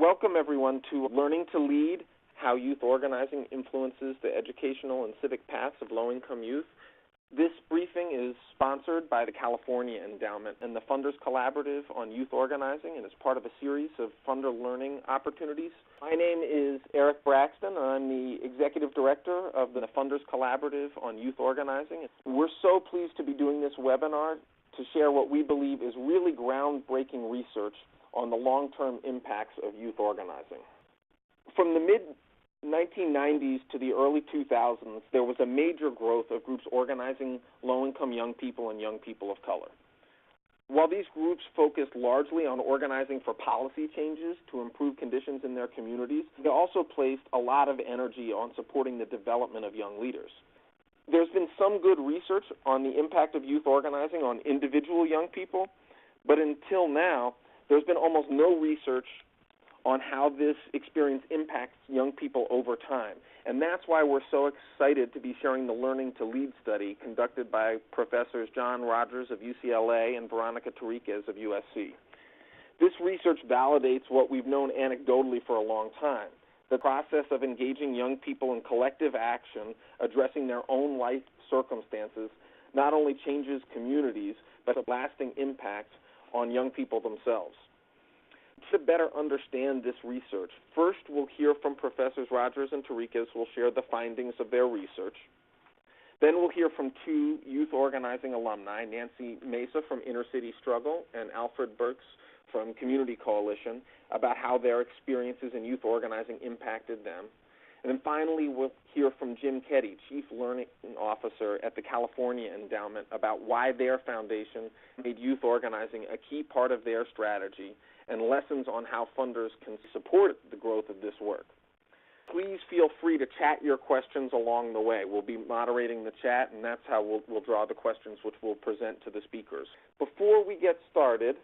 Welcome, everyone, to Learning to Lead, How Youth Organizing Influences the Educational and Civic Paths of Low-Income Youth. This briefing is sponsored by the California Endowment and the Funders Collaborative on Youth Organizing, and is part of a series of funder learning opportunities. My name is Eric Braxton, and I'm the Executive Director of the Funders Collaborative on Youth Organizing. We're so pleased to be doing this webinar to share what we believe is really groundbreaking research on the long-term impacts of youth organizing. From the mid-1990s to the early 2000s, there was a major growth of groups organizing low-income young people and young people of color. While these groups focused largely on organizing for policy changes to improve conditions in their communities, they also placed a lot of energy on supporting the development of young leaders. There's been some good research on the impact of youth organizing on individual young people, but until now, there's been almost no research on how this experience impacts young people over time. And that's why we're so excited to be sharing the Learning to Lead study conducted by Professors John Rogers of UCLA and Veronica Terriquez of USC. This research validates what we've known anecdotally for a long time. The process of engaging young people in collective action, addressing their own life circumstances, not only changes communities, but has a lasting impact on young people themselves. To better understand this research, first we'll hear from Professors Rogers and Terriquez, who will share the findings of their research. Then we'll hear from two youth organizing alumni, Nancy Mesa from Inner City Struggle and Alfred Burks from Community Coalition, about how their experiences in youth organizing impacted them. And then finally, we'll hear from Jim Keddy, Chief Learning Officer at the California Endowment, about why their foundation made youth organizing a key part of their strategy and lessons on how funders can support the growth of this work. Please feel free to chat your questions along the way. We'll be moderating the chat, and that's how we'll draw the questions which we'll present to the speakers. Before we get started,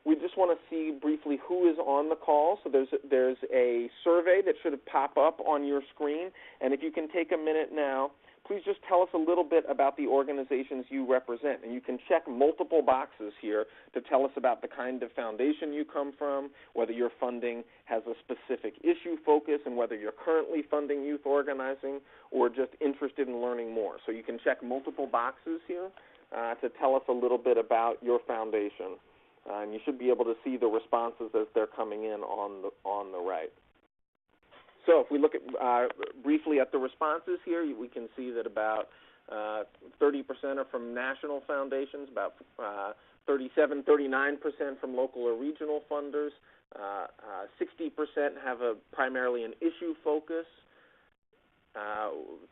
we just want to see briefly who is on the call. So there's a survey that should pop up on your screen, and if you can take a minute now, please just tell us a little bit about the organizations you represent. And you can check multiple boxes here to tell us about the kind of foundation you come from, whether your funding has a specific issue focus, and whether you're currently funding youth organizing or just interested in learning more. So you can check multiple boxes here to tell us a little bit about your foundation. And you should be able to see the responses as they're coming in on the right. So if we look at briefly at the responses here, we can see that about 30% are from national foundations, about 39% from local or regional funders, 60% have primarily an issue focus,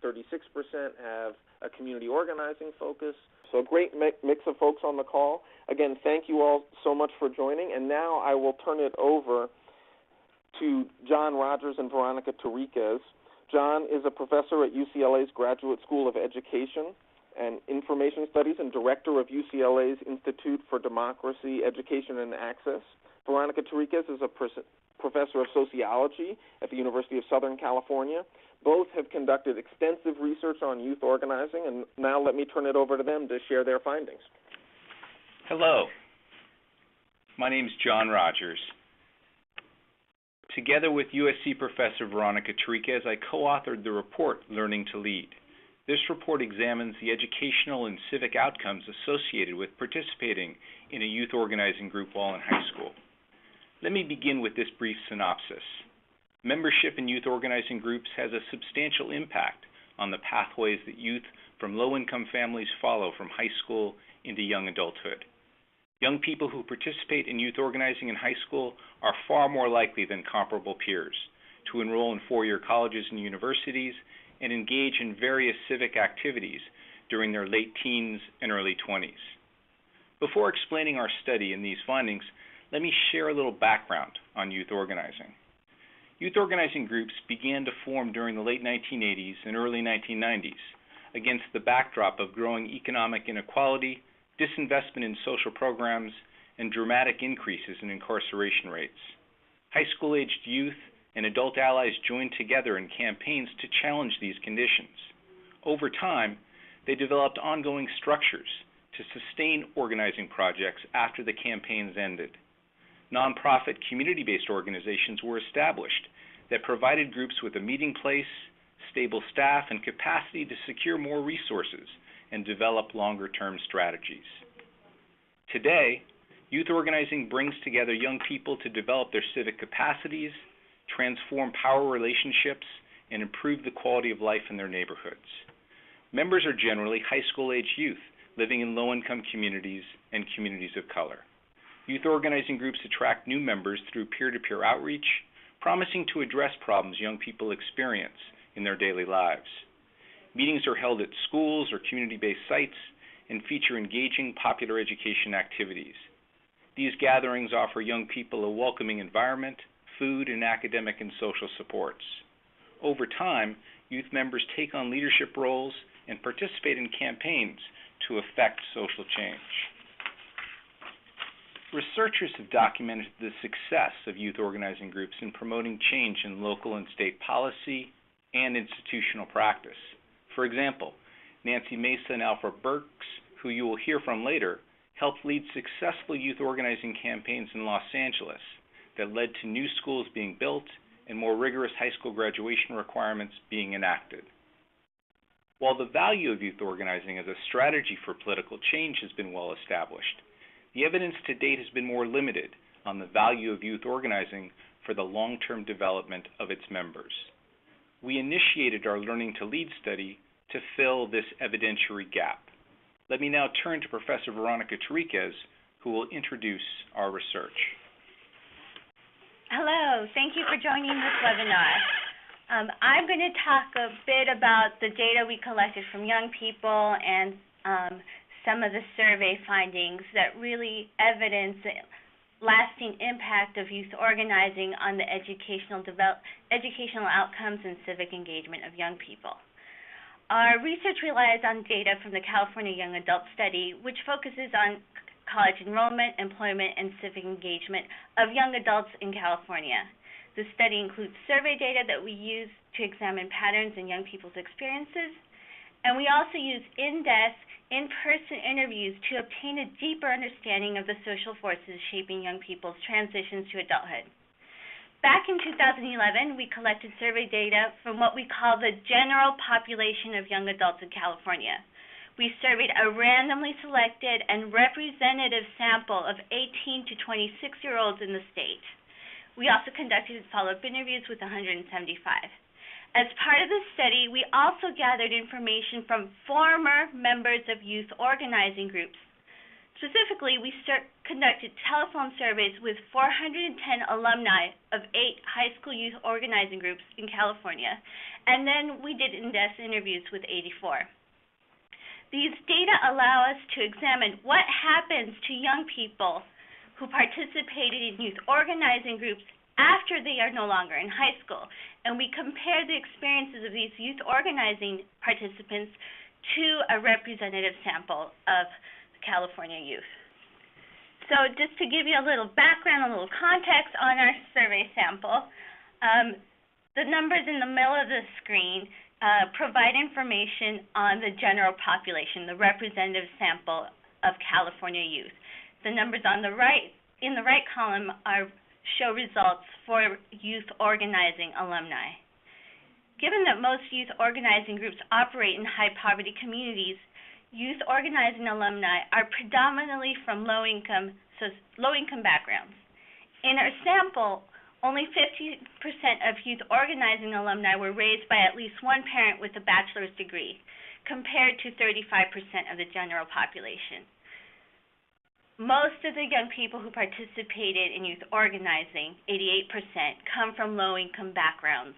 36% have a community organizing focus. So a great mix of folks on the call. Again, thank you all so much for joining. And now I will turn it over to John Rogers and Veronica Terriquez. John is a professor at UCLA's Graduate School of Education and Information Studies and director of UCLA's Institute for Democracy, Education, and Access. Veronica Terriquez is a professor of sociology at the University of Southern California. Both have conducted extensive research on youth organizing, and now let me turn it over to them to share their findings. Hello. My name is John Rogers. Together with USC Professor Veronica Terriquez, I co-authored the report, Learning to Lead. This report examines the educational and civic outcomes associated with participating in a youth organizing group while in high school. Let me begin with this brief synopsis. Membership in youth organizing groups has a substantial impact on the pathways that youth from low-income families follow from high school into young adulthood. Young people who participate in youth organizing in high school are far more likely than comparable peers to enroll in four-year colleges and universities and engage in various civic activities during their late teens and early 20s. Before explaining our study and these findings, let me share a little background on youth organizing. Youth organizing groups began to form during the late 1980s and early 1990s against the backdrop of growing economic inequality, disinvestment in social programs, and dramatic increases in incarceration rates. High school-aged youth and adult allies joined together in campaigns to challenge these conditions. Over time, they developed ongoing structures to sustain organizing projects after the campaigns ended. nonprofit community-based organizations were established that provided groups with a meeting place, stable staff, and capacity to secure more resources and develop longer-term strategies. Today, youth organizing brings together young people to develop their civic capacities, transform power relationships, and improve the quality of life in their neighborhoods. Members are generally high school-age youth living in low-income communities and communities of color. Youth organizing groups attract new members through peer-to-peer outreach, promising to address problems young people experience in their daily lives. Meetings are held at schools or community-based sites and feature engaging popular education activities. These gatherings offer young people a welcoming environment, food, and academic and social supports. Over time, youth members take on leadership roles and participate in campaigns to affect social change. Researchers have documented the success of youth organizing groups in promoting change in local and state policy and institutional practice. For example, Nancy Mesa and Alfred Burks, who you will hear from later, helped lead successful youth organizing campaigns in Los Angeles that led to new schools being built and more rigorous high school graduation requirements being enacted. While the value of youth organizing as a strategy for political change has been well established, the evidence to date has been more limited on the value of youth organizing for the long-term development of its members. We initiated our Learning to Lead study to fill this evidentiary gap. Let me now turn to Professor Veronica Terriquez, who will introduce our research. Hello, thank you for joining this webinar. I'm going to talk a bit about the data we collected from young people and some of the survey findings that really evidence the lasting impact of youth organizing on the educational outcomes and civic engagement of young people. Our research relies on data from the California Young Adult Study, which focuses on college enrollment, employment, and civic engagement of young adults in California. The study includes survey data that we use to examine patterns in young people's experiences, and we also use in-depth, in-person interviews to obtain a deeper understanding of the social forces shaping young people's transitions to adulthood. Back in 2011, we collected survey data from what we call the general population of young adults in California. We surveyed a randomly selected and representative sample of 18 to 26-year-olds in the state. We also conducted follow-up interviews with 175. As part of this study, we also gathered information from former members of youth organizing groups. Specifically, we conducted telephone surveys with 410 alumni of 8 high school youth organizing groups in California, and then we did in-depth interviews with 84. These data allow us to examine what happens to young people who participated in youth organizing groups after they are no longer in high school, and we compare the experiences of these youth organizing participants to a representative sample of California youth. So just to give you a little background, a little context on our survey sample, the numbers in the middle of the screen provide information on the general population, the representative sample of California youth. The numbers on the right, in the right column, show results for youth organizing alumni. Given that most youth organizing groups operate in high-poverty communities, youth organizing alumni are predominantly from low-income backgrounds. In our sample, only 50% of youth organizing alumni were raised by at least one parent with a bachelor's degree, compared to 35% of the general population. Most of the young people who participated in youth organizing, 88%, come from low-income backgrounds,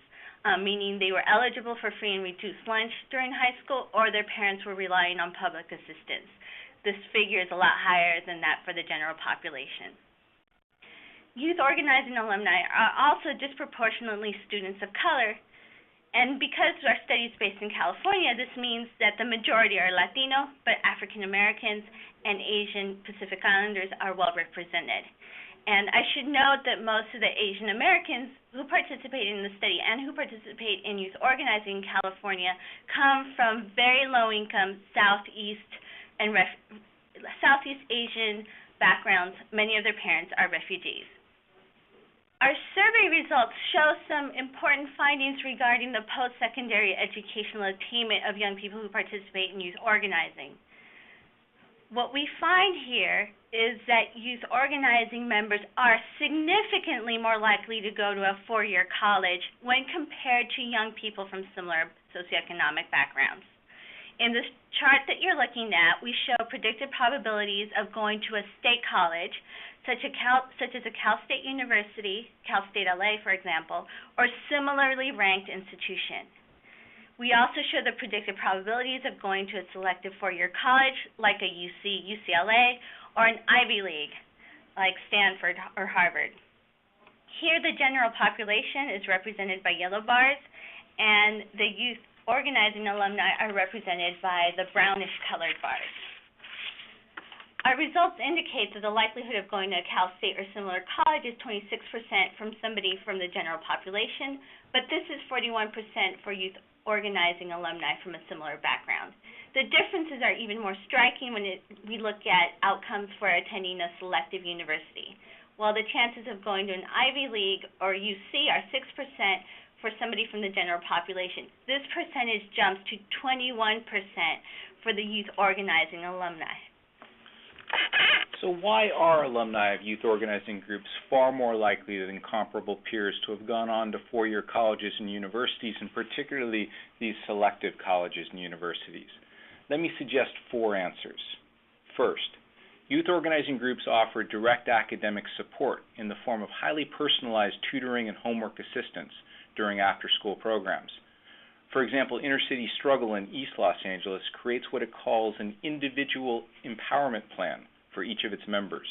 meaning they were eligible for free and reduced lunch during high school, or their parents were relying on public assistance. This figure is a lot higher than that for the general population. Youth organizing alumni are also disproportionately students of color, and because our study is based in California, this means that the majority are Latino, but African Americans and Asian Pacific Islanders are well represented. And I should note that most of the Asian Americans who participate in the study and who participate in youth organizing in California come from very low-income Southeast Asian backgrounds. Many of their parents are refugees. Our survey results show some important findings regarding the post-secondary educational attainment of young people who participate in youth organizing. What we find here is that youth organizing members are significantly more likely to go to a four-year college when compared to young people from similar socioeconomic backgrounds. In this chart that you're looking at, we show predicted probabilities of going to a state college, such as a Cal State University, Cal State LA, for example, or similarly ranked institution. We also show the predicted probabilities of going to a selective four-year college, like a UC, UCLA, or an Ivy League, like Stanford or Harvard. Here, the general population is represented by yellow bars, and the youth organizing alumni are represented by the brownish-colored bars. Our results indicate that the likelihood of going to a Cal State or similar college is 26% from somebody from the general population, but this is 41% for youth organizing alumni from a similar background. The differences are even more striking when we look at outcomes for attending a selective university. While the chances of going to an Ivy League or UC are 6% for somebody from the general population, this percentage jumps to 21% for the youth organizing alumni. So why are alumni of youth organizing groups far more likely than comparable peers to have gone on to four-year colleges and universities, and particularly these selective colleges and universities? Let me suggest four answers. First, youth organizing groups offer direct academic support in the form of highly personalized tutoring and homework assistance during after-school programs. For example, Inner City Struggle in East Los Angeles creates what it calls an individual empowerment plan for each of its members.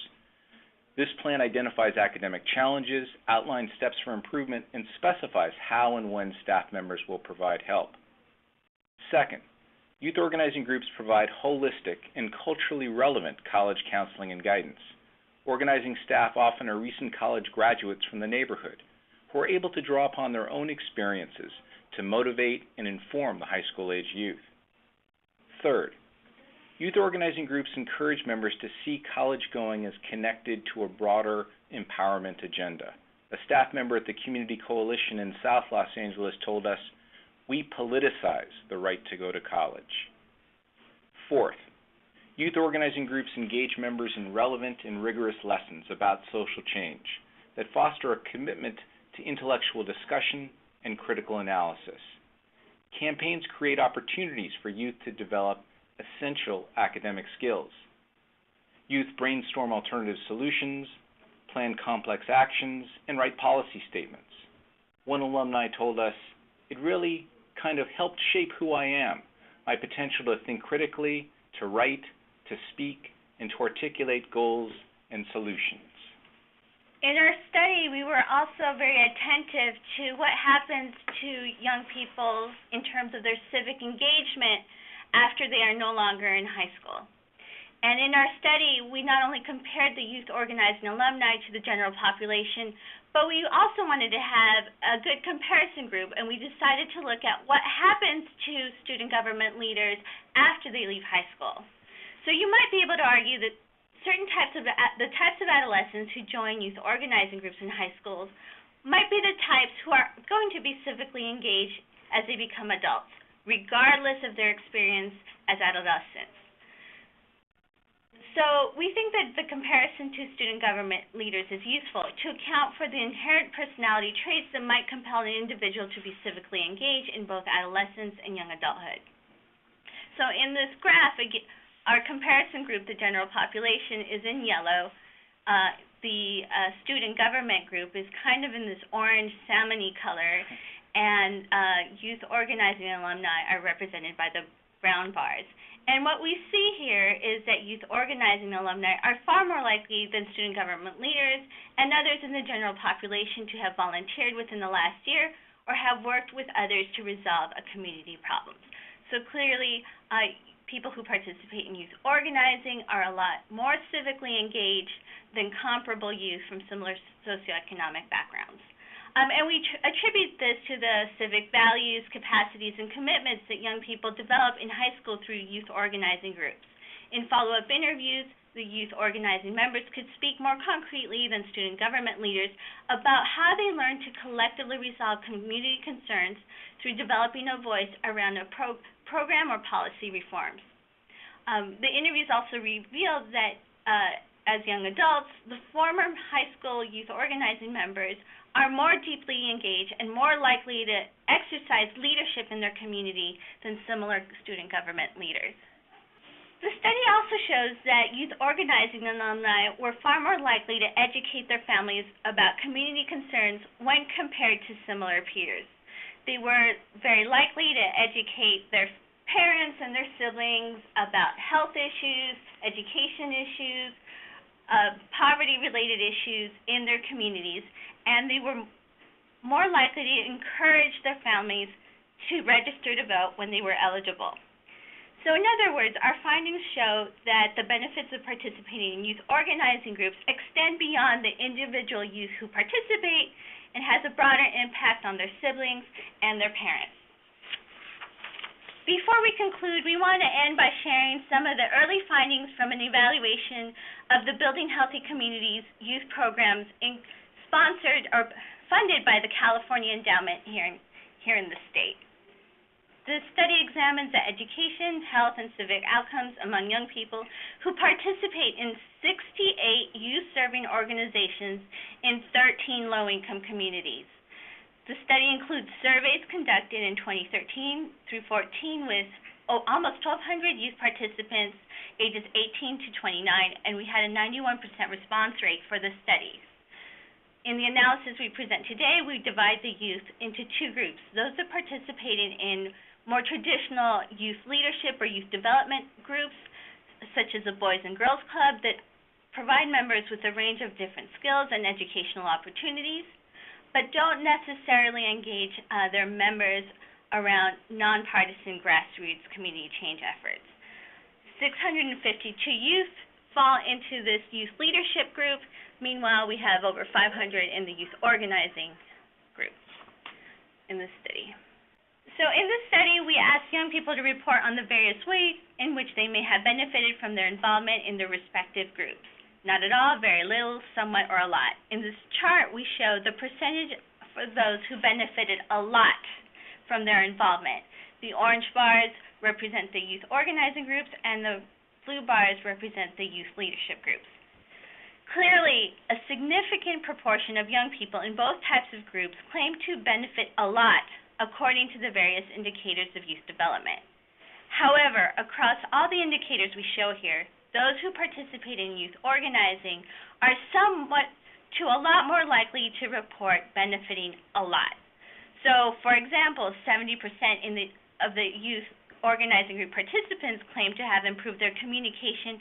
This plan identifies academic challenges, outlines steps for improvement, and specifies how and when staff members will provide help. Second, youth organizing groups provide holistic and culturally relevant college counseling and guidance. Organizing staff often are recent college graduates from the neighborhood who are able to draw upon their own experiences to motivate and inform the high school-age youth. Third, youth organizing groups encourage members to see college-going as connected to a broader empowerment agenda. A staff member at the Community Coalition in South Los Angeles told us, "We politicize the right to go to college." Fourth, youth organizing groups engage members in relevant and rigorous lessons about social change that foster a commitment to intellectual discussion and critical analysis. Campaigns create opportunities for youth to develop essential academic skills. Youth brainstorm alternative solutions, plan complex actions, and write policy statements. One alumni told us, "It really kind of helped shape who I am, my potential to think critically, to write, to speak, and to articulate goals and solutions." In our study, we were also very attentive to what happens to young people in terms of their civic engagement after they are no longer in high school. And in our study, we not only compared the youth organizing alumni to the general population, but we also wanted to have a good comparison group, and we decided to look at what happens to student government leaders after they leave high school. So you might be able to argue that the types of adolescents who join youth organizing groups in high schools might be the types who are going to be civically engaged as they become adults, regardless of their experience as adolescents. So we think that the comparison to student government leaders is useful to account for the inherent personality traits that might compel an individual to be civically engaged in both adolescence and young adulthood. So in this graph, our comparison group, the general population, is in yellow. The student government group is kind of in this orange salmon-y color, and youth organizing alumni are represented by the brown bars. And what we see here is that youth organizing alumni are far more likely than student government leaders and others in the general population to have volunteered within the last year or have worked with others to resolve a community problem. So clearly, people who participate in youth organizing are a lot more civically engaged than comparable youth from similar socioeconomic backgrounds. And we attribute this to the civic values, capacities, and commitments that young people develop in high school through youth organizing groups. In follow-up interviews, the youth organizing members could speak more concretely than student government leaders about how they learn to collectively resolve community concerns through developing a voice around a program or policy reforms. The interviews also revealed that as young adults, the former high school youth organizing members are more deeply engaged and more likely to exercise leadership in their community than similar student government leaders. The study also shows that youth organizing alumni were far more likely to educate their families about community concerns when compared to similar peers. They were very likely to educate their parents and their siblings about health issues, education issues, poverty-related issues in their communities, and they were more likely to encourage their families to register to vote when they were eligible. So in other words, our findings show that the benefits of participating in youth organizing groups extend beyond the individual youth who participate and has a broader impact on their siblings and their parents. Before we conclude, we want to end by sharing some of the early findings from an evaluation of the Building Healthy Communities youth programs sponsored or funded by the California Endowment here in the state. The study examines the education, health, and civic outcomes among young people who participate in 68 youth-serving organizations in 13 low-income communities. The study includes surveys conducted in 2013 through 14 with almost 1,200 youth participants ages 18 to 29, and we had a 91% response rate for the studies. In the analysis we present today, we divide the youth into two groups: those that participated in more traditional youth leadership or youth development groups, such as the Boys and Girls Club, that provide members with a range of different skills and educational opportunities, but don't necessarily engage their members around nonpartisan grassroots community change efforts. 652 youth fall into this youth leadership group. Meanwhile, we have over 500 in the youth organizing group in this study. So in this study, we asked young people to report on the various ways in which they may have benefited from their involvement in their respective groups. Not at all, very little, somewhat, or a lot. In this chart, we show the percentage for those who benefited a lot from their involvement. The orange bars represent the youth organizing groups, and the blue bars represent the youth leadership groups. Clearly, a significant proportion of young people in both types of groups claim to benefit a lot, according to the various indicators of youth development. However, across all the indicators we show here, those who participate in youth organizing are somewhat to a lot more likely to report benefiting a lot. So, for example, 70% of the youth organizing group participants claim to have improved their communication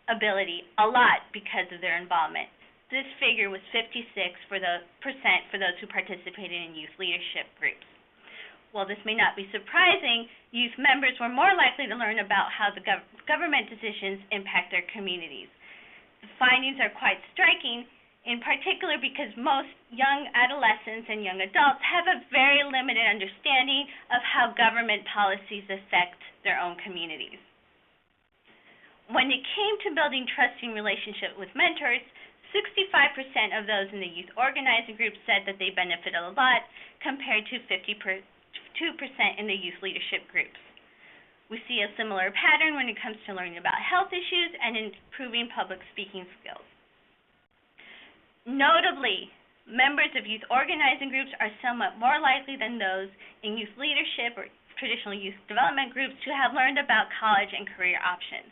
ability a lot because of their involvement. This figure was 56% for those who participated in youth leadership groups. While this may not be surprising, youth members were more likely to learn about how the government decisions impact their communities. The findings are quite striking, in particular because most young adolescents and young adults have a very limited understanding of how government policies affect their own communities. When it came to building trusting relationships with mentors, 65% of those in the youth organizing group said that they benefited a lot, compared to 52% in the youth leadership groups. We see a similar pattern when it comes to learning about health issues and improving public speaking skills. Notably, members of youth organizing groups are somewhat more likely than those in youth leadership or traditional youth development groups to have learned about college and career options.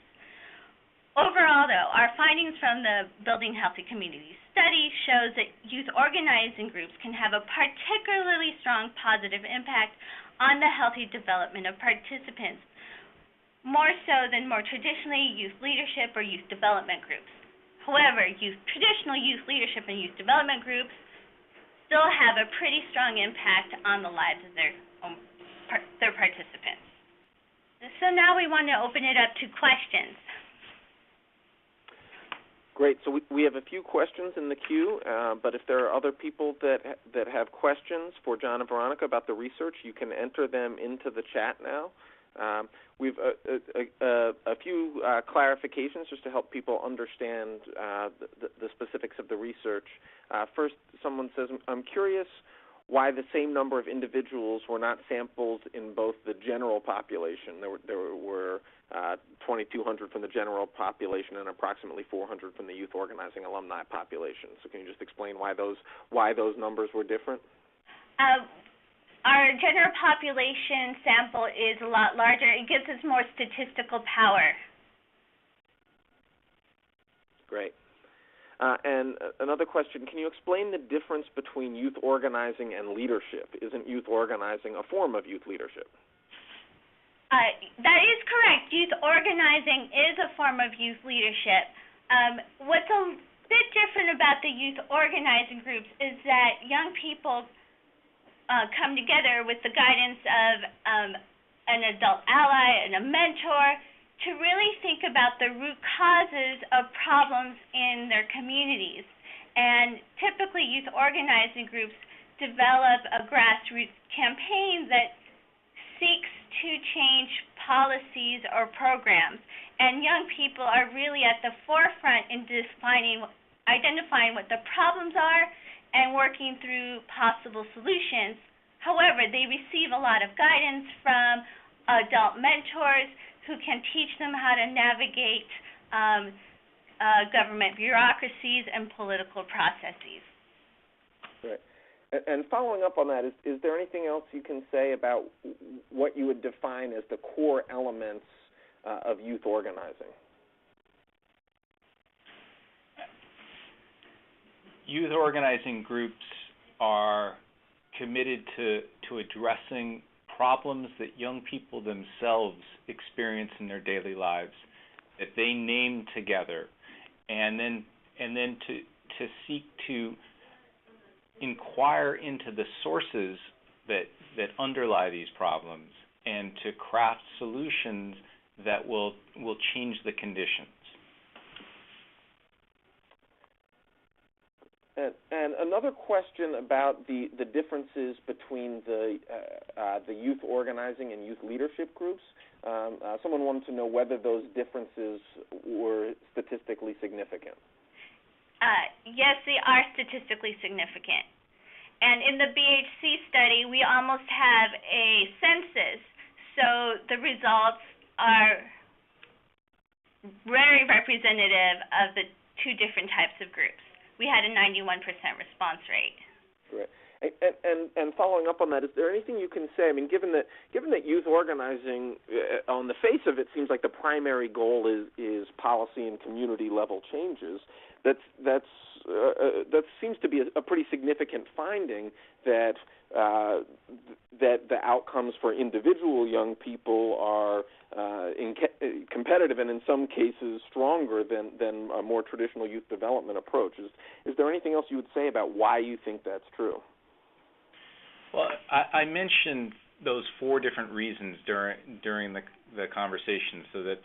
Overall, though, our findings from the Building Healthy Communities study shows that youth organizing groups can have a particularly strong positive impact on the healthy development of participants, more so than more traditionally youth leadership or youth development groups. However, traditional youth leadership and youth development groups still have a pretty strong impact on the lives of their participants. So now we want to open it up to questions. Great. So we have a few questions in the queue, but if there are other people that have questions for John and Veronica about the research, you can enter them into the chat now. We've a few clarifications just to help people understand the specifics of the research. First, someone says, I'm curious why the same number of individuals were not sampled in both the general population. There were 2,200 from the general population and approximately 400 from the youth organizing alumni population. So can you just explain why those numbers were different? Our general population sample is a lot larger. It gives us more statistical power. Great. And another question, can you explain the difference between youth organizing and leadership? Isn't youth organizing a form of youth leadership? That is correct. Youth organizing is a form of youth leadership. What's a bit different about the youth organizing groups is that young people come together with the guidance of an adult ally and a mentor to really think about the root causes of problems in their communities. And typically youth organizing groups develop a grassroots campaign that seeks to change policies or programs. And young people are really at the forefront in identifying what the problems are and working through possible solutions. However, they receive a lot of guidance from adult mentors who can teach them how to navigate government bureaucracies and political processes. Right. And following up on that, is there anything else you can say about what you would define as the core elements of youth organizing? Youth organizing groups are committed to addressing problems that young people themselves experience in their daily lives, that they name together, and then to seek to inquire into the sources that underlie these problems and to craft solutions that will change the conditions. And another question about the differences between the youth organizing and youth leadership groups. Someone wanted to know whether those differences were statistically significant. Yes, they are statistically significant. And in the BHC study, we almost have a census, so the results are very representative of the two different types of groups. We had a 91% response rate. Great. And following up on that, is there anything you can say? I mean, given that youth organizing, on the face of it, seems like the primary goal is policy and community level changes. That seems to be a pretty significant finding that the outcomes for individual young people are competitive and in some cases stronger than a more traditional youth development approach. Is there anything else you would say about why you think that's true? Well, I mentioned those four different reasons during the conversation, so that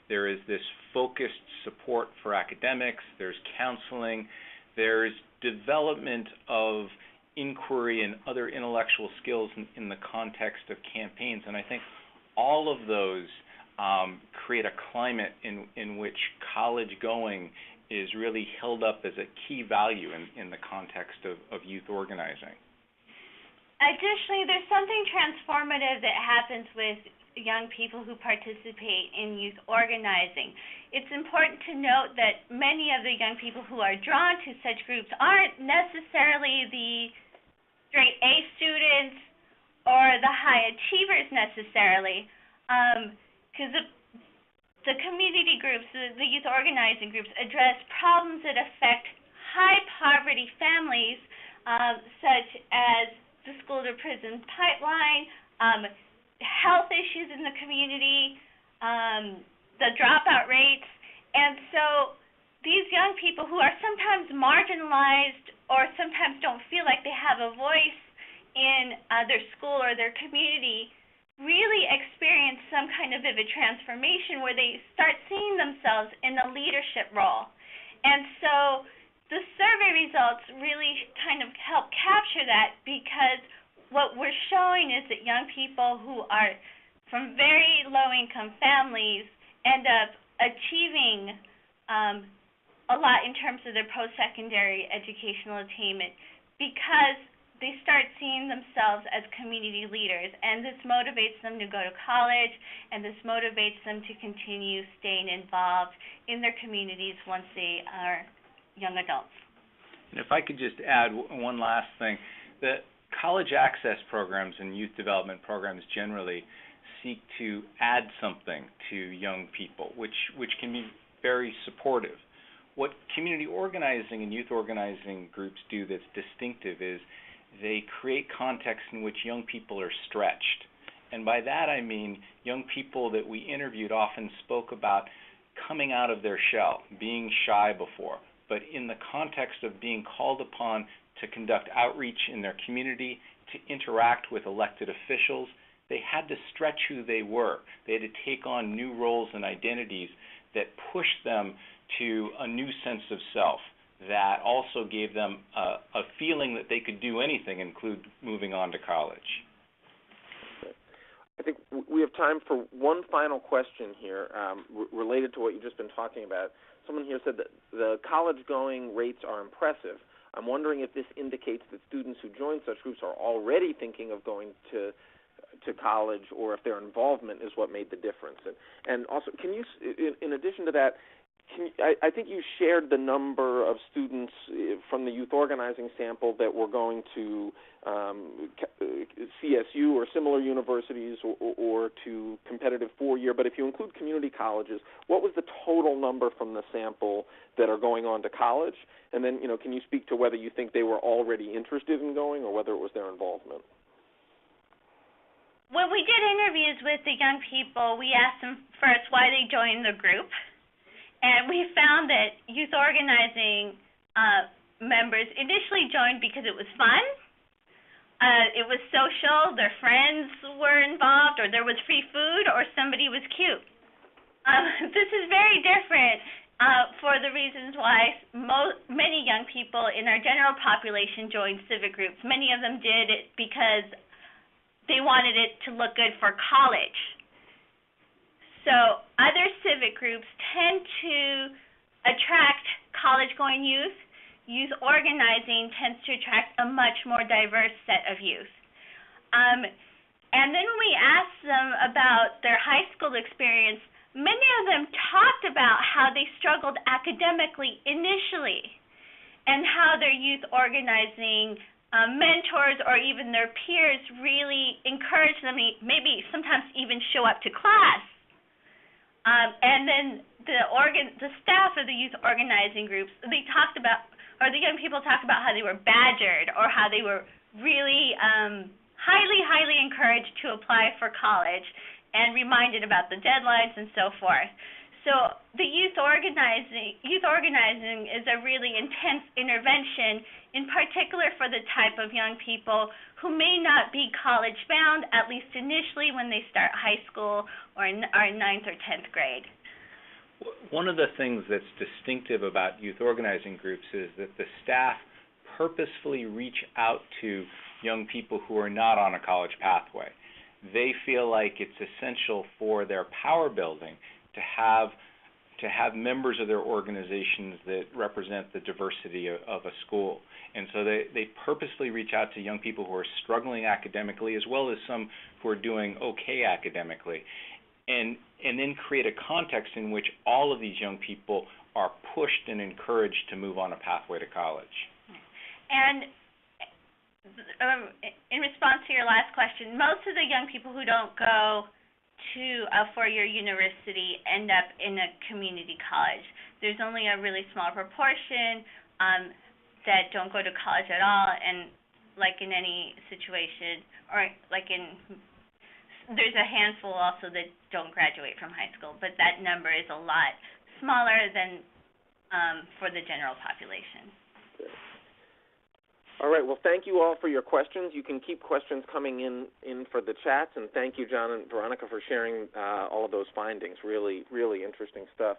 there is this focused support for academics, there's counseling, there's development of inquiry and other intellectual skills in the context of campaigns, and I think all of those create a climate in which college going is really held up as a key value in the context of youth organizing. Additionally, there's something transformative that happens with young people who participate in youth organizing. It's important to note that many of the young people who are drawn to such groups aren't necessarily the straight A students or the high achievers necessarily, because the community groups, the youth organizing groups, address problems that affect high poverty families, such as the school to prison pipeline, health issues in the community, the dropout rates. And so these young people who are sometimes marginalized or sometimes don't feel like they have a voice in their school or their community really experience some kind of vivid transformation where they start seeing themselves in a leadership role. And so the survey results really kind of help capture that, because what we're showing is that young people who are from very low-income families end up achieving a lot in terms of their post-secondary educational attainment because they start seeing themselves as community leaders, and this motivates them to go to college, and this motivates them to continue staying involved in their communities once they are young adults. And if I could just add one last thing, the college access programs and youth development programs generally seek to add something to young people, which can be very supportive. What community organizing and youth organizing groups do that's distinctive is they create contexts in which young people are stretched. And by that I mean young people that we interviewed often spoke about coming out of their shell, being shy before, but in the context of being called upon to conduct outreach in their community, to interact with elected officials, they had to stretch who they were. They had to take on new roles and identities that pushed them to a new sense of self, that also gave them a feeling that they could do anything, include moving on to college. I think we have time for one final question here related to what you've just been talking about. Someone here said that the college-going rates are impressive. I'm wondering if this indicates that students who join such groups are already thinking of going to college, or if their involvement is what made the difference. And also, can you, in addition to that, I think you shared the number of students from the youth organizing sample that were going to CSU or similar universities or to competitive four-year, but if you include community colleges, what was the total number from the sample that are going on to college? And then, can you speak to whether you think they were already interested in going or whether it was their involvement? When we did interviews with the young people, we asked them first why they joined the group. And we found that youth organizing members initially joined because it was fun, it was social, their friends were involved, or there was free food, or somebody was cute. This is very different for the reasons why many young people in our general population joined civic groups. Many of them did it because they wanted it to look good for college. So other civic groups tend to attract college-going youth. Youth organizing tends to attract a much more diverse set of youth. And then when we asked them about their high school experience, many of them talked about how they struggled academically initially and how their youth organizing mentors or even their peers really encouraged them, maybe sometimes even show up to class. And then the staff of the youth organizing groups, they talked about, or the young people talked about how they were badgered or how they were really highly encouraged to apply for college and reminded about the deadlines and so forth. So the youth organizing is a really intense intervention, in particular for the type of young people who may not be college-bound, at least initially when they start high school or in 9th or 10th grade. One of the things that's distinctive about youth organizing groups is that the staff purposefully reach out to young people who are not on a college pathway. They feel like it's essential for their power building to have members of their organizations that represent the diversity of a school. And so they purposely reach out to young people who are struggling academically as well as some who are doing okay academically, and then create a context in which all of these young people are pushed and encouraged to move on a pathway to college. And in response to your last question, most of the young people who don't go to a four-year university end up in a community college. There's only a really small proportion that don't go to college at all, and like in any situation, or there's a handful also that don't graduate from high school, but that number is a lot smaller than for the general population. All right. Well, thank you all for your questions. You can keep questions coming in for the chats, and thank you, John and Veronica, for sharing all of those findings. Really, really interesting stuff.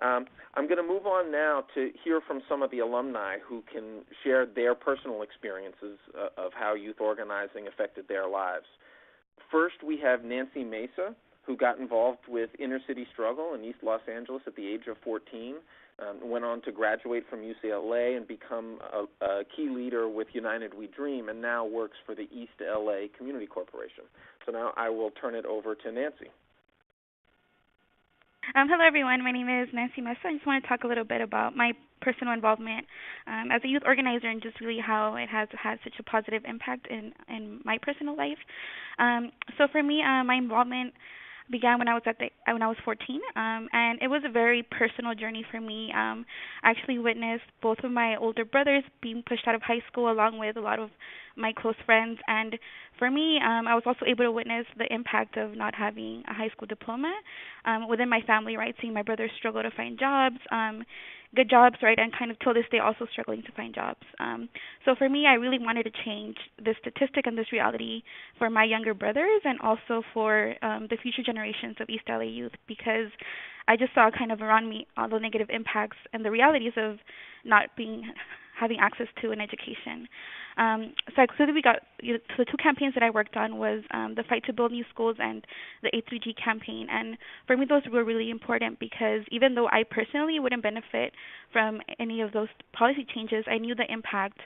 I'm going to move on now to hear from some of the alumni who can share their personal experiences of how youth organizing affected their lives. First, we have Nancy Mesa, who got involved with inner city struggle in East Los Angeles at the age of 14, went on to graduate from UCLA and become a key leader with United We Dream, and now works for the East LA Community Corporation. So now I will turn it over to Nancy. Hello, everyone. My name is Nancy Mesa. I just want to talk a little bit about my personal involvement as a youth organizer and just really how it has had such a positive impact in my personal life. So for me, my involvement began when I was 14, and it was a very personal journey for me. I actually witnessed both of my older brothers being pushed out of high school, along with a lot of my close friends. And for me, I was also able to witness the impact of not having a high school diploma within my family, right? Seeing my brothers struggle to find jobs, good jobs, right, and kind of till this day also struggling to find jobs. So for me, I really wanted to change this statistic and this reality for my younger brothers and also for the future generations of East LA youth, because I just saw kind of around me all the negative impacts and the realities of not having access to an education. So I quickly got so the two campaigns that I worked on was the Fight to Build New Schools and the A3G campaign. And for me, those were really important because even though I personally wouldn't benefit from any of those policy changes, I knew the impact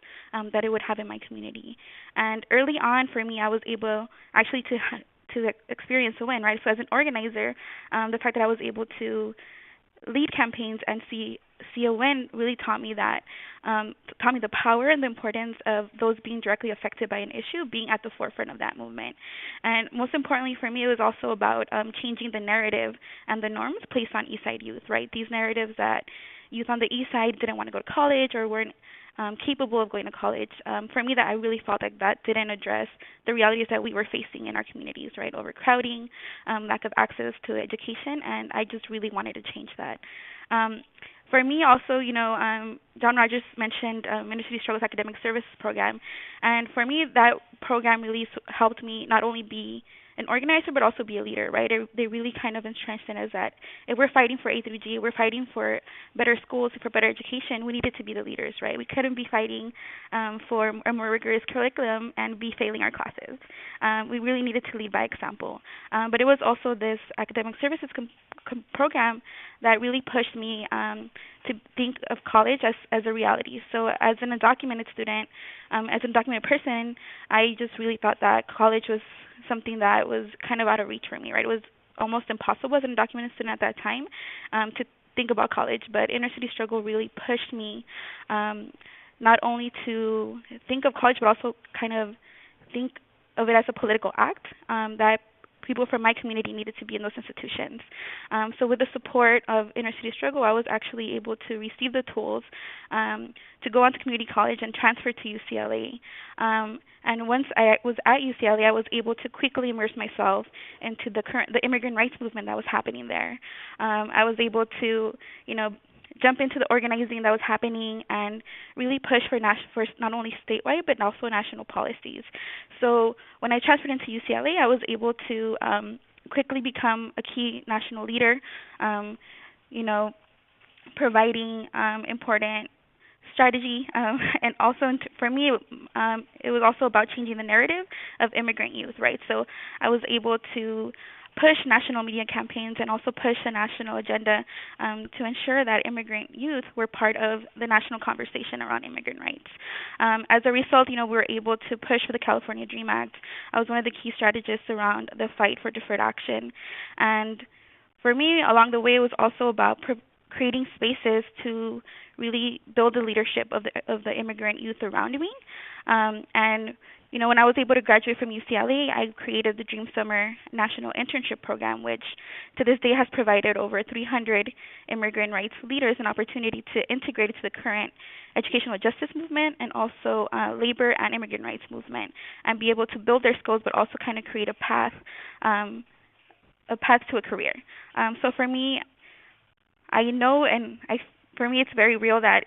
that it would have in my community. And early on, for me, I was able actually to experience a win, right? So as an organizer, the fact that I was able to lead campaigns and see a win really taught me the power and the importance of those being directly affected by an issue being at the forefront of that movement. And most importantly for me, it was also about changing the narrative and the norms placed on East Side youth, right? These narratives that youth on the East Side didn't want to go to college or weren't capable of going to college. For me, that I really felt like that didn't address the realities that we were facing in our communities, right? Overcrowding, lack of access to education, and I just really wanted to change that. For me, also, John Rogers mentioned Inner City Struggles Academic Services Program, and for me, that program really helped me not only be an organizer, but also be a leader, right? They really kind of entrenched in us that if we're fighting for A3G, we're fighting for better schools, for better education, we needed to be the leaders, right? We couldn't be fighting for a more rigorous curriculum and be failing our classes. We really needed to lead by example. But it was also this academic services program that really pushed me to think of college as a reality. So as an undocumented student, as an undocumented person, I just really thought that college was something that was kind of out of reach for me, right? It was almost impossible as an undocumented student at that time to think about college, but Inner City Struggle really pushed me not only to think of college, but also kind of think of it as a political act that people from my community needed to be in those institutions. So with the support of Inner City Struggle, I was actually able to receive the tools to go on to community college and transfer to UCLA. And once I was at UCLA, I was able to quickly immerse myself into the immigrant rights movement that was happening there. I was able to, jump into the organizing that was happening and really push for not only statewide but also national policies. So when I transferred into UCLA, I was able to quickly become a key national leader, providing important strategy, and also for me, it was also about changing the narrative of immigrant youth, right? So I was able to push national media campaigns and also push a national agenda to ensure that immigrant youth were part of the national conversation around immigrant rights. As a result, we were able to push for the California DREAM Act. I was one of the key strategists around the fight for deferred action. And for me, along the way, it was also about creating spaces to really build the leadership of the immigrant youth around me. And when I was able to graduate from UCLA, I created the Dream Summer National Internship Program, which to this day has provided over 300 immigrant rights leaders an opportunity to integrate into the current educational justice movement and also labor and immigrant rights movement and be able to build their skills but also kind of create a path to a career. So for me, for me it's very real that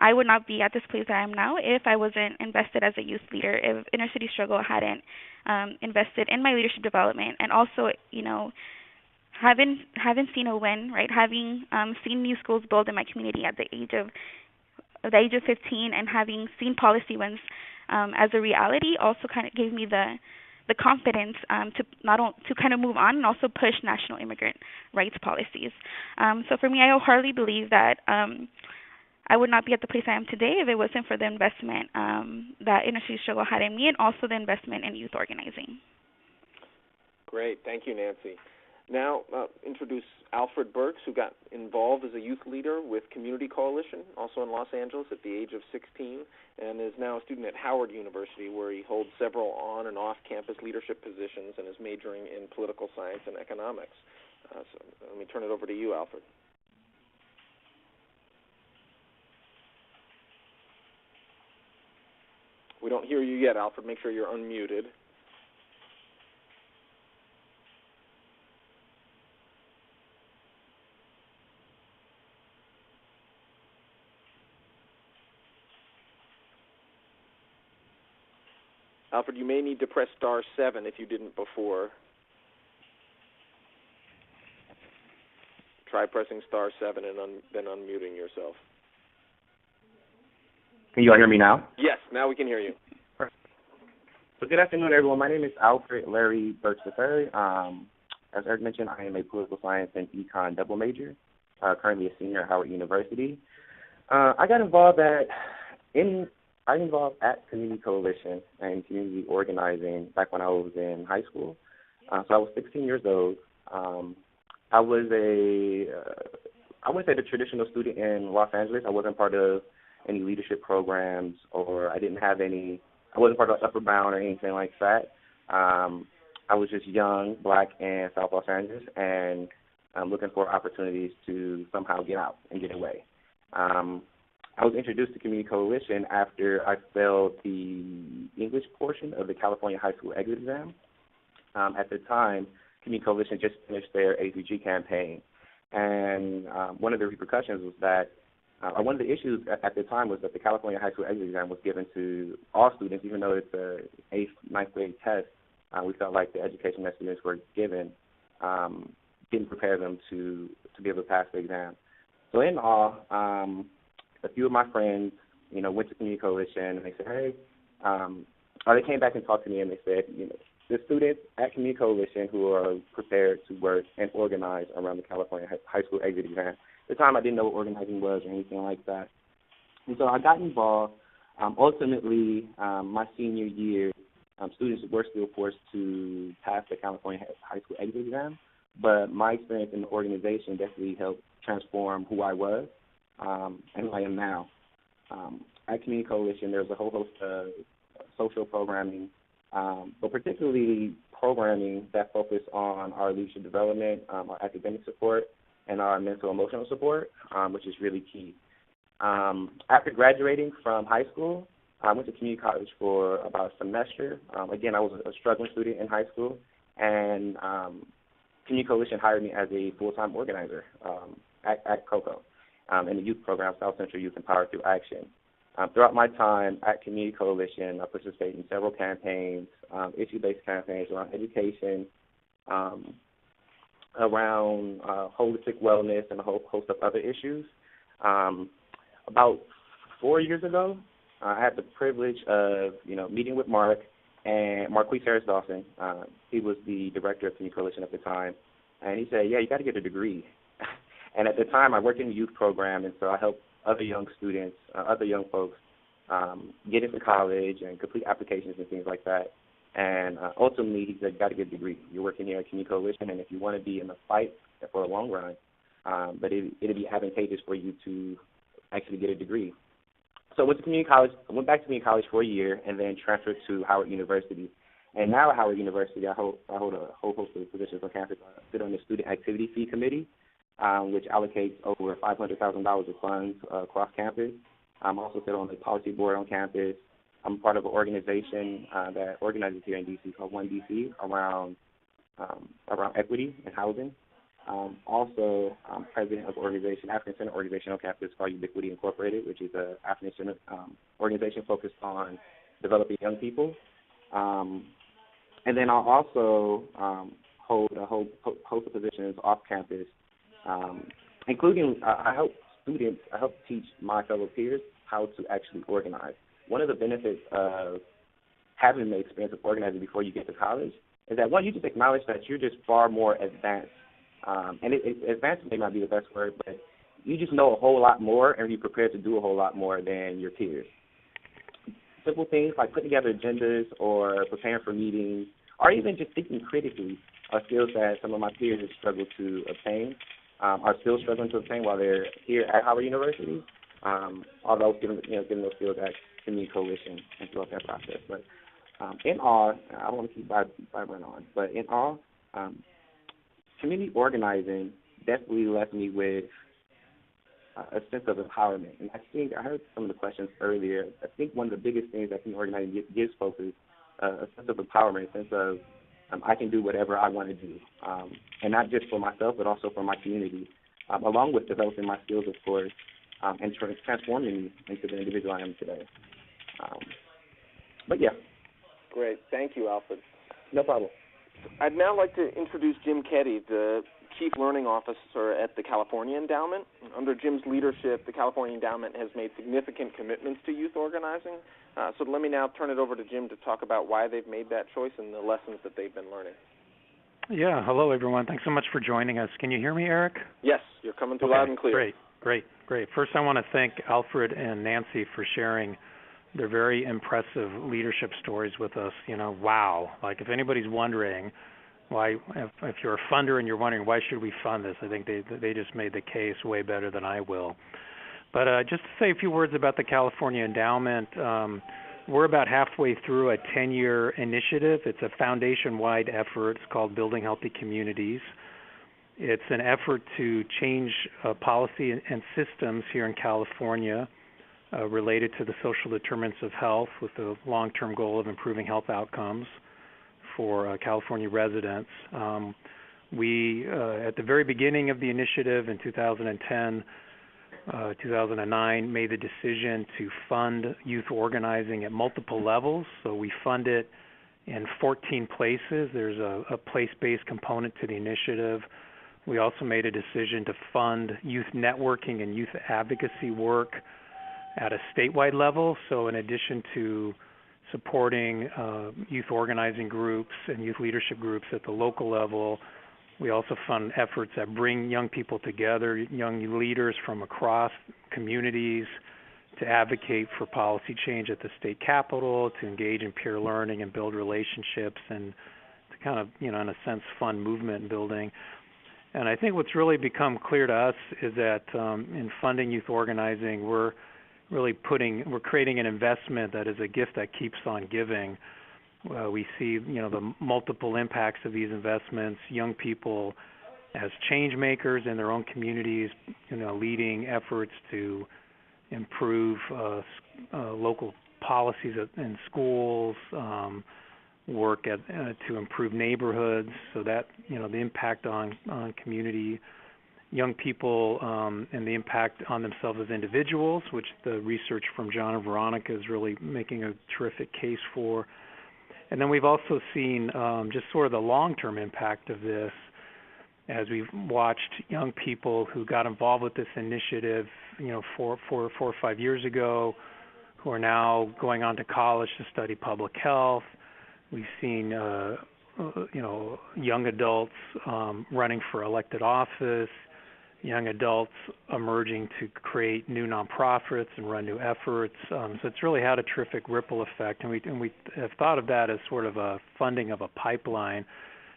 I would not be at this place that I am now if I wasn't invested as a youth leader, if Inner City Struggle hadn't invested in my leadership development, and also, having seen a win, right? Having seen new schools build in my community at the age of 15, and having seen policy wins as a reality, also kind of gave me the the confidence to to kind of move on and also push national immigrant rights policies. So for me, I wholeheartedly believe that I would not be at the place I am today if it wasn't for the investment that Inner City Struggle had in me, and also the investment in youth organizing. Great. Thank you, Nancy. Now, introduce Alfred Burks, who got involved as a youth leader with Community Coalition, also in Los Angeles, at the age of 16, and is now a student at Howard University, where he holds several on- and off-campus leadership positions and is majoring in political science and economics. So let me turn it over to you, Alfred. We don't hear you yet, Alfred. Make sure you're unmuted. Alfred, you may need to press *7 if you didn't before. Try pressing *7 and then unmuting yourself. Can you all hear me now? Yes, now we can hear you. So good afternoon, everyone. My name is Alfred Larry Burks III. As Eric mentioned, I am a political science and econ double major, currently a senior at Howard University. I got involved at Community Coalition and community organizing back when I was in high school. So I was 16 years old. I was I wouldn't say the traditional student in Los Angeles. I wasn't part of any leadership programs, or I wasn't part of Upper Bound or anything like that. I was just young, black, in South Los Angeles, and looking for opportunities to somehow get out and get away. I was introduced to Community Coalition after I failed the English portion of the California High School Exit Exam. At the time, Community Coalition just finished their ACG campaign, and one of the repercussions was that, one of the issues at the time was that the California High School Exit Exam was given to all students, even though it's a 8th, 9th grade test. We felt like the education that students were given didn't prepare them to be able to pass the exam. So in all, a few of my friends, went to Community Coalition, and they said, hey, or they came back and talked to me, and they said, the students at Community Coalition who are prepared to work and organize around the California High School Exit Exam. At the time, I didn't know what organizing was or anything like that. And so I got involved. Ultimately, my senior year, students were still forced to pass the California High School Exit Exam, but my experience in the organization definitely helped transform who I was and who I am now. At Community Coalition, there's a whole host of social programming, but particularly programming that focus on our leadership development, our academic support, and our mental emotional support, which is really key. After graduating from high school, I went to community college for about a semester. Again, I was a struggling student in high school, and Community Coalition hired me as a full-time organizer at COCO in the youth program, South Central Youth Empowered Through Action. Throughout my time at Community Coalition, I participated in several campaigns, issue-based campaigns around education, around holistic wellness, and a whole host of other issues. About 4 years ago, I had the privilege of, meeting with Marquise Harris Dawson. He was the director of Community Coalition at the time, and he said, yeah, you got to get a degree. And at the time, I worked in the youth program, and so I helped other young students, other young folks, get into college and complete applications and things like that. And ultimately, he said, you got to get a degree. You're working here at Community Coalition, and if you want to be in the fight for a long run, but it'll be advantageous for you to actually get a degree. So I went back to community college for a year, and then transferred to Howard University. And now at Howard University, I hold a whole host of positions on campus. I sit on the Student Activity Fee Committee, which allocates over $500,000 of funds across campus. I'm also sit on the policy board on campus. I'm part of an organization that organizes here in D.C. called One D.C. around equity and housing. Also, I'm president of an African Center organization on campus called Ubiquity Incorporated, which is an African Center organization focused on developing young people. And then I'll also hold a whole host of positions off campus, including I help teach my fellow peers how to actually organize. One of the benefits of having the experience of organizing before you get to college is that, one, you just acknowledge that you're just far more advanced. And advanced may not be the best word, but you just know a whole lot more and you're prepared to do a whole lot more than your peers. Simple things like putting together agendas or preparing for meetings or even just thinking critically are skills that some of my peers have struggled to obtain, are still struggling to obtain while they're here at Howard University, although given those skills at Community Coalition and throughout that process. But in all, I don't want to keep blabbering on, but in all, community organizing definitely left me with a sense of empowerment. And I think I heard some of the questions earlier. I think one of the biggest things that community organizing gives folks is a sense of empowerment, a sense of I can do whatever I want to do, and not just for myself, but also for my community, along with developing my skills, of course, and transforming me into the individual I am today. But, yeah. Great. Thank you, Alfred. No problem. I'd now like to introduce Jim Keddy, the Chief Learning Officer at the California Endowment. Under Jim's leadership, the California Endowment has made significant commitments to youth organizing. So let me now turn it over to Jim to talk about why they've made that choice and the lessons that they've been learning. Yeah, hello, everyone. Thanks so much for joining us. Can you hear me, Eric? Yes, you're coming through loud and clear. Great. First, I want to thank Alfred and Nancy for sharing their very impressive leadership stories with us. Wow. Like, if anybody's wondering why, if you're a funder and you're wondering why should we fund this, I think they just made the case way better than I will. But just to say a few words about the California Endowment, we're about halfway through a 10-year initiative. It's a foundation-wide effort. It's called Building Healthy Communities. It's an effort to change policy and systems here in California related to the social determinants of health with the long-term goal of improving health outcomes for California residents. We, at the very beginning of the initiative in 2010, 2009, made the decision to fund youth organizing at multiple levels. So we fund it in 14 places. There's a place-based component to the initiative. We also made a decision to fund youth networking and youth advocacy work at a statewide level. So in addition to supporting youth organizing groups and youth leadership groups at the local level, we also fund efforts that bring young people together, young leaders from across communities, to advocate for policy change at the state capitol, to engage in peer learning and build relationships, and to kind of, in a sense, fund movement building. And I think what's really become clear to us is that in funding youth organizing, we're creating an investment that is a gift that keeps on giving. We see, the multiple impacts of these investments, young people as change makers in their own communities, leading efforts to improve local policies in schools, work to improve neighborhoods, so that, the impact on community, young people, and the impact on themselves as individuals, which the research from John and Veronica is really making a terrific case for. And then we've also seen just sort of the long-term impact of this as we've watched young people who got involved with this initiative, 4 or 5 years ago, who are now going on to college to study public health. We've seen, young adults running for elected office, young adults emerging to create new nonprofits and run new efforts. So it's really had a terrific ripple effect, and we have thought of that as sort of a funding of a pipeline.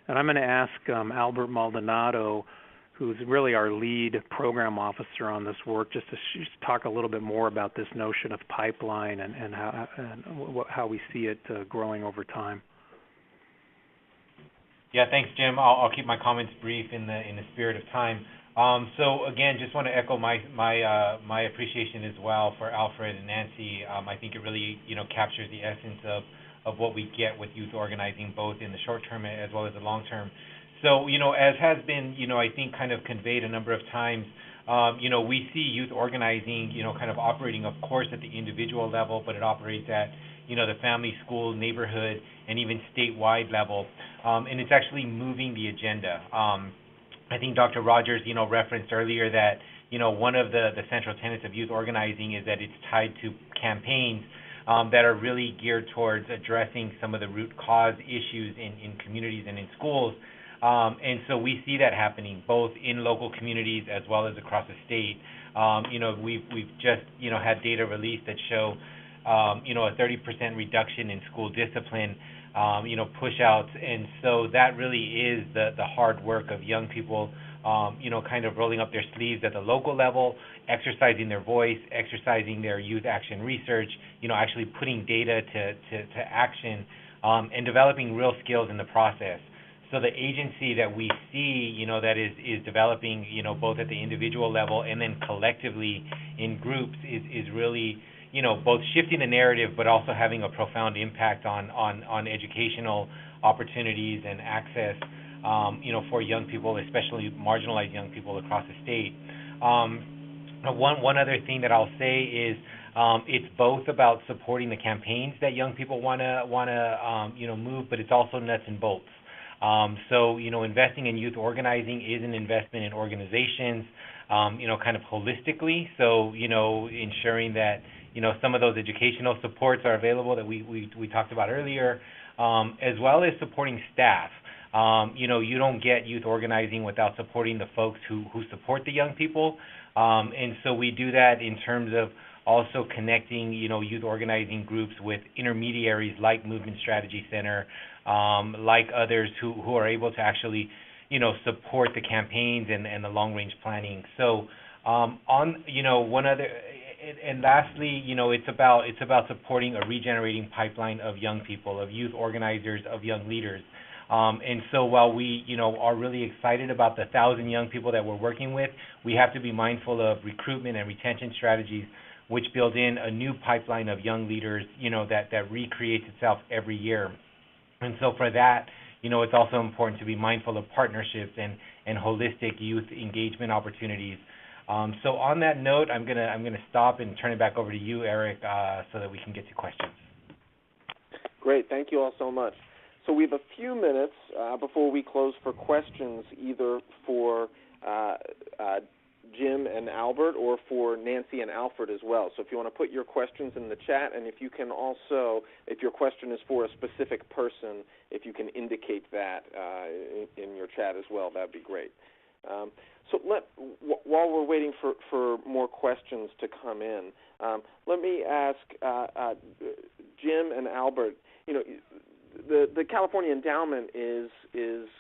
And I'm going to ask Albert Maldonado, who's really our lead program officer on this work, just to talk a little bit more about this notion of pipeline and how we see it growing over time. Yeah, thanks, Jim. I'll keep my comments brief in the spirit of time. So again, just want to echo my appreciation as well for Alfred and Nancy. I think it really captures the essence of what we get with youth organizing, both in the short term as well as the long term. So as has been I think kind of conveyed a number of times, we see youth organizing kind of operating, of course, at the individual level, but it operates at the family, school, neighborhood, and even statewide level, and it's actually moving the agenda. I think Dr. Rogers, referenced earlier that, one of the central tenets of youth organizing is that it's tied to campaigns. that are really geared towards addressing some of the root cause issues in communities and in schools. And so we see that happening both in local communities as well as across the state. We've just had data released that show a 30% reduction in school discipline, push-outs, and so that really is the hard work of young people, kind of rolling up their sleeves at the local level, exercising their voice, exercising their youth action research, actually putting data to action, and developing real skills in the process. So the agency that we see, that is developing, both at the individual level and then collectively in groups is really, both shifting the narrative but also having a profound impact on educational opportunities and access, for young people, especially marginalized young people across the state. One other thing that I'll say is it's both about supporting the campaigns that young people wanna move, but it's also nuts and bolts. So investing in youth organizing is an investment in organizations, kind of holistically. So ensuring that some of those educational supports are available that we talked about earlier, as well as supporting staff. You don't get youth organizing without supporting the folks who support the young people, and so we do that in terms of also connecting youth organizing groups with intermediaries like Movement Strategy Center, like others who are able to actually support the campaigns and the long range planning. So one other. And lastly, it's about supporting a regenerating pipeline of young people, of youth organizers, of young leaders. And so while we, are really excited about the 1,000 young people that we're working with, we have to be mindful of recruitment and retention strategies, which build in a new pipeline of young leaders, that recreates itself every year. And so for that, it's also important to be mindful of partnerships and holistic youth engagement opportunities. So on that note, I'm gonna stop and turn it back over to you, Eric, so that we can get to questions. Great, thank you all so much. So we have a few minutes before we close for questions, either for Jim and Albert or for Nancy and Alfred as well. So if you want to put your questions in the chat, and if you can also, if your question is for a specific person, if you can indicate that in your chat as well, that'd be great. So while we're waiting for more questions to come in, let me ask Jim and Albert. The California Endowment is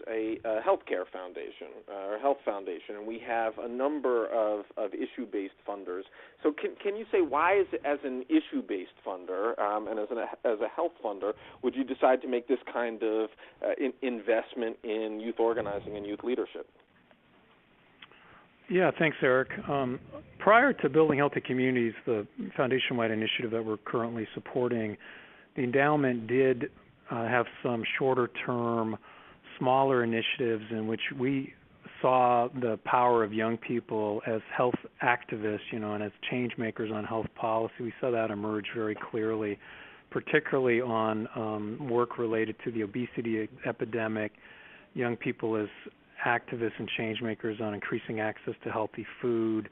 a healthcare foundation or health foundation, and we have a number of issue-based funders. So can you say why, as an issue-based funder and as a health funder, would you decide to make this kind of investment in youth organizing and youth leadership? Yeah, thanks, Eric. Prior to Building Healthy Communities, the foundation-wide initiative that we're currently supporting, the endowment did have some shorter-term, smaller initiatives in which we saw the power of young people as health activists, and as change makers on health policy. We saw that emerge very clearly, particularly on work related to the obesity epidemic, young people as activists and change makers on increasing access to healthy food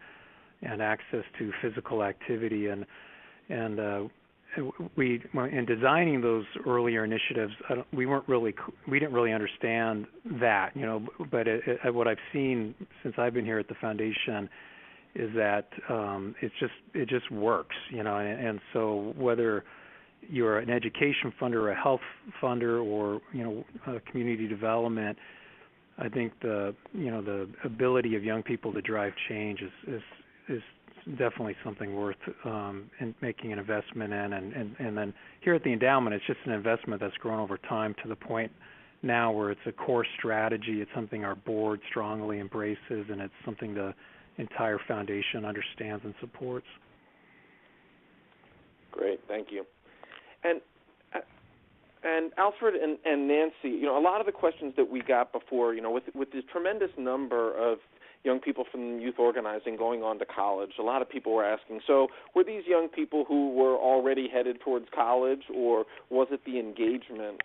and access to physical activity, and we, in designing those earlier initiatives, we didn't really understand that, but what I've seen since I've been here at the foundation is that it just works, and so whether you're an education funder or a health funder or community development, I think the ability of young people to drive change is definitely something worth in making an investment in, and then here at the endowment, it's just an investment that's grown over time to the point now where it's a core strategy. It's something our board strongly embraces, and it's something the entire foundation understands and supports. Great, thank you. And Alfred and Nancy, a lot of the questions that we got before, with this tremendous number of young people from youth organizing going on to college. A lot of people were asking, so were these young people who were already headed towards college, or was it the engagement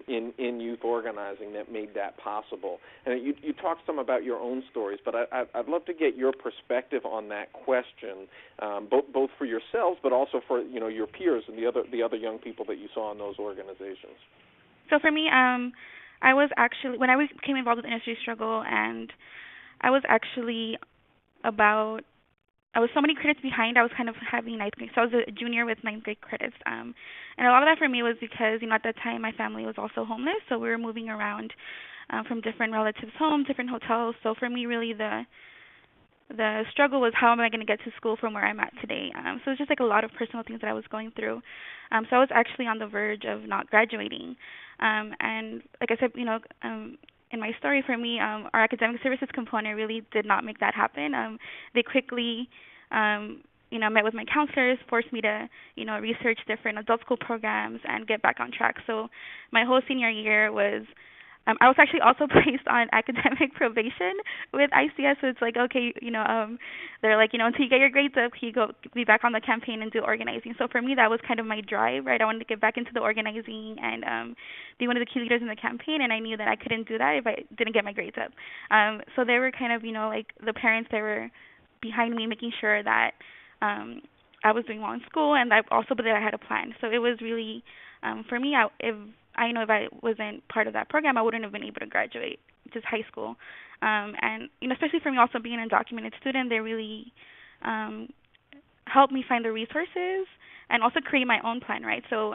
in youth organizing that made that possible? And you talked some about your own stories, but I'd love to get your perspective on that question, both for yourselves, but also for your peers and the other young people that you saw in those organizations. So for me, I was actually, when I became involved with industry struggle, and I was actually I was so many credits behind, I was kind of having ninth grade. So I was a junior with ninth grade credits. And a lot of that for me was because, at that time my family was also homeless, so we were moving around from different relatives' homes, different hotels. So for me, really the struggle was, how am I going to get to school from where I'm at today? So it's just like a lot of personal things that I was going through. So I was actually on the verge of not graduating. And like I said, in my story, for me, our academic services component really did not make that happen. They quickly, met with my counselors, forced me to, research different adult school programs and get back on track. So my whole senior year was, I was actually also placed on academic probation with ICS. So it's like, okay, they're like, until you get your grades up, you be back on the campaign and do organizing. So for me, that was kind of my drive, right? I wanted to get back into the organizing and be one of the key leaders in the campaign. And I knew that I couldn't do that if I didn't get my grades up. So they were kind of, like the parents that were behind me, making sure that I was doing well in school, and that I had a plan. So it was really, for me, if I wasn't part of that program, I wouldn't have been able to graduate, just high school. And especially for me, also being an undocumented student, they really helped me find the resources and also create my own plan, right? So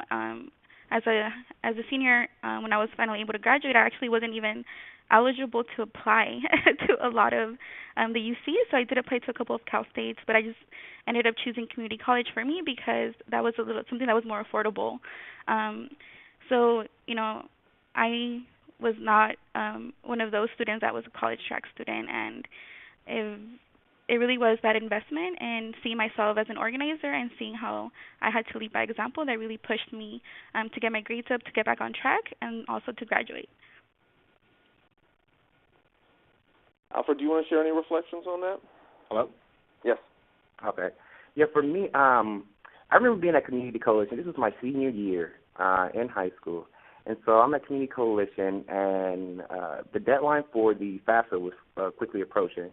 as a senior, when I was finally able to graduate, I actually wasn't even eligible to apply to a lot of the UC. So I did apply to a couple of Cal States, but I just ended up choosing community college for me because that was something that was more affordable. So, I was not one of those students that was a college track student, and it really was that investment and seeing myself as an organizer and seeing how I had to lead by example that really pushed me to get my grades up, to get back on track, and also to graduate. Alfred, do you want to share any reflections on that? Hello? Yes. Okay. Yeah, for me, I remember being at Community Coalition. This was my senior year in high school. And so I'm at Community Coalition, and the deadline for the FAFSA was quickly approaching.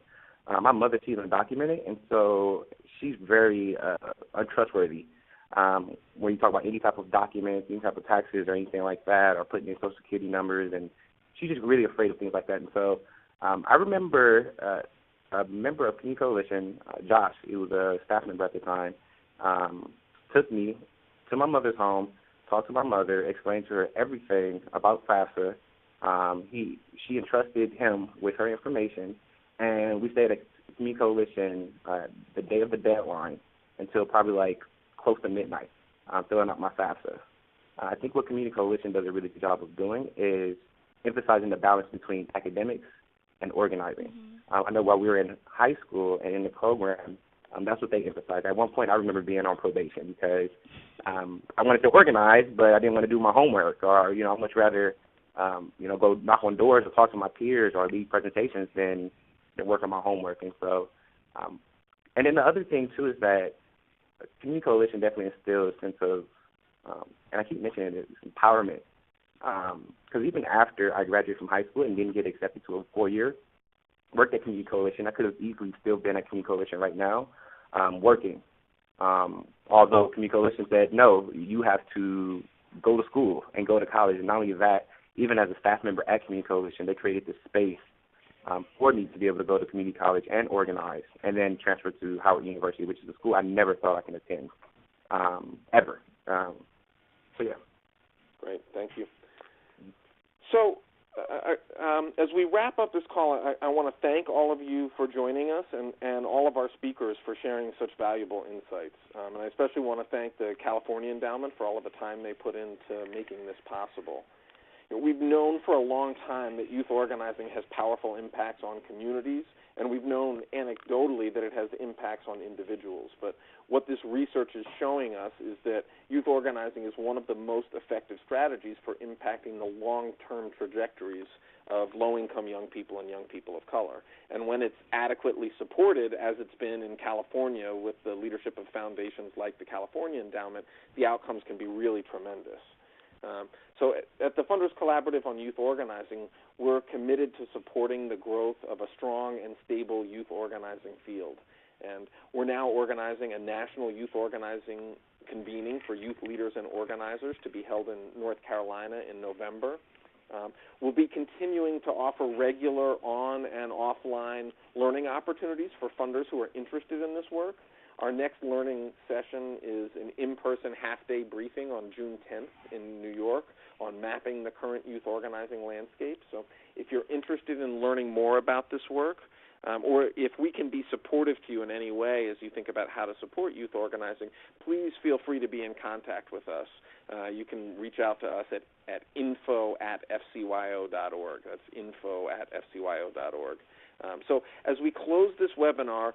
My mother, she's undocumented, and so she's very untrustworthy. When you talk about any type of documents, any type of taxes or anything like that, or putting in Social Security numbers, and she's just really afraid of things like that. And so I remember a member of Community Coalition, Josh, he was a staff member at the time, took me to my mother's home, talked to my mother, explained to her everything about FAFSA. She entrusted him with her information, and we stayed at Community Coalition the day of the deadline until probably like close to midnight, filling out my FAFSA. I think what Community Coalition does a really good job of doing is emphasizing the balance between academics and organizing. I know while we were in high school and in the program, that's what they emphasized. At one point, I remember being on probation because I wanted to organize, but I didn't want to do my homework, or I'd much rather go knock on doors or talk to my peers or lead presentations than work on my homework. And so, and then the other thing too is that Community Coalition definitely instilled a sense of, and I keep mentioning it, empowerment. Because even after I graduated from high school and didn't get accepted to a 4-year, worked at Community Coalition, I could have easily still been at Community Coalition right now, working. Although Community Coalition said, no, you have to go to school and go to college. And not only that, even as a staff member at Community Coalition, they created this space for me to be able to go to community college and organize, and then transfer to Howard University, which is a school I never thought I could attend, ever. So, yeah. Great, thank you. So, as we wrap up this call, I want to thank all of you for joining us and all of our speakers for sharing such valuable insights. And I especially want to thank the California Endowment for all of the time they put into making this possible. We've known for a long time that youth organizing has powerful impacts on communities, and we've known anecdotally that it has impacts on individuals. But what this research is showing us is that youth organizing is one of the most effective strategies for impacting the long-term trajectories of low-income young people and young people of color. And when it's adequately supported, as it's been in California with the leadership of foundations like the California Endowment, the outcomes can be really tremendous. So at the Funders Collaborative on Youth Organizing, we're committed to supporting the growth of a strong and stable youth organizing field. And we're now organizing a national youth organizing convening for youth leaders and organizers to be held in North Carolina in November. We'll be continuing to offer regular on- and offline learning opportunities for funders who are interested in this work. Our next learning session is an in-person half-day briefing on June 10th in New York on mapping the current youth organizing landscape. So if you're interested in learning more about this work, or if we can be supportive to you in any way as you think about how to support youth organizing, please feel free to be in contact with us. You can reach out to us at info@fcyo.org. That's info@fcyo.org. So as we close this webinar,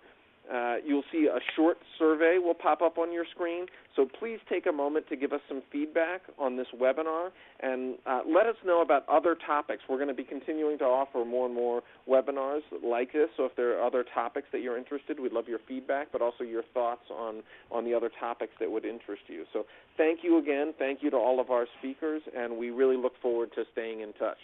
you'll see a short survey will pop up on your screen. So please take a moment to give us some feedback on this webinar and let us know about other topics. We're going to be continuing to offer more and more webinars like this. So if there are other topics that you're interested, we'd love your feedback, but also your thoughts on the other topics that would interest you. So thank you again. Thank you to all of our speakers, and we really look forward to staying in touch.